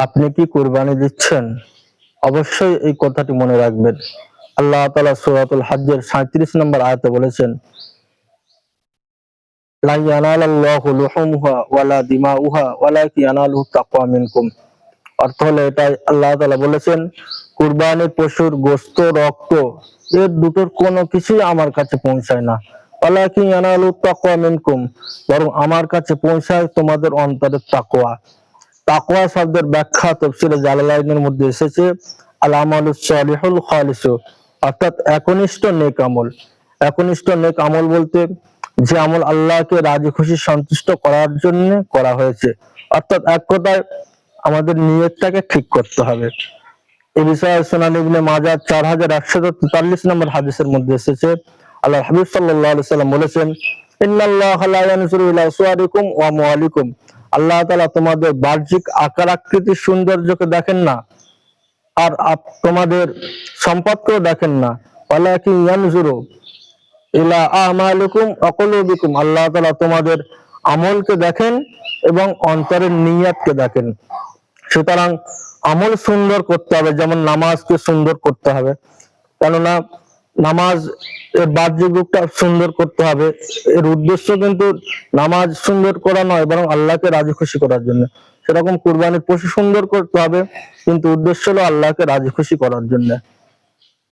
আপনি কি কুরবানি দিচ্ছেন? অবশ্যই এই কথাটি মনে রাখবেন। আল্লাহ তাআলা সূরাতুল হজ্জের 37 নম্বর আয়াতে বলেছেন, লা ইয়ানালাল্লাহু লুহুমুহা ওয়ালা দিমাউহা ওয়ালাকিন ইয়ানালুহু তাকওয়া মিনকুম। অর্থ হলো এটাই, আল্লাহ তাআলা বলেছেন, কুরবানির পশুর গোশত, রক্ত এর দুটোর কোনো কিছুই আমার কাছে পৌঁছায় না। ওয়ালাকিন ইয়ানালুহু তাকওয়া মিনকুম, বরং আমার কাছে পৌঁছায় তোমাদের অন্তরের তাকওয়া। তাকওয়া শব্দের ব্যাখ্যা তাফসীরে জালালাইনের মধ্যে এসেছে, আল আমালুস সালিহুল খালিসু, অর্থাৎ একনিষ্ঠ নেক আমল। একনিষ্ঠ নেক আমল বলতে যে আমল আল্লাহকে রাজি খুশি সন্তুষ্ট করার জন্য করা হয়েছে, অর্থাৎ এক কথায় আমাদের নিয়তটাকে ঠিক করতে হবে। এই বিষয়ে সুনান ইবনে মাজাহ 4143 নম্বর হাদিসের মধ্যে এসেছে, আল্লাহর হাবিব সাল্লাল্লাহু আলাইহি সাল্লাম বলেছেন, ইন্নাল্লাহা লা ইয়ানজুরু ইলা সুওয়ারিকুম ওয়া আমওয়ালিকুম, আল্লাহ তাআলা তোমাদের বাহ্যিক আকার আকৃতির সৌন্দর্যকে দেখেন না, আর তোমাদের সম্পদকেও দেখেন না। ওয়ালাকিন ইয়ানজুরু ইলা আমালিকুম ওয়া কুলুবিকুম, আল্লাহ তাআলা তোমাদের আমলকে দেখেন এবং অন্তরের নিয়তকে দেখেন। সুতরাং আমল সুন্দর করতে হবে, যেমন নামাজকে সুন্দর করতে হবে, কেননা নামাজ এর বাহ্যিক রূপটা সুন্দর করতে হবে। এর উদ্দেশ্য কিন্তু নামাজ সুন্দর করা নয়, বরং আল্লাহকে রাজি খুশি করার জন্য। সেরকম কুরবানির পশু সুন্দর করতে হবে, কিন্তু উদ্দেশ্য হলো আল্লাহকে রাজি খুশি করার জন্য।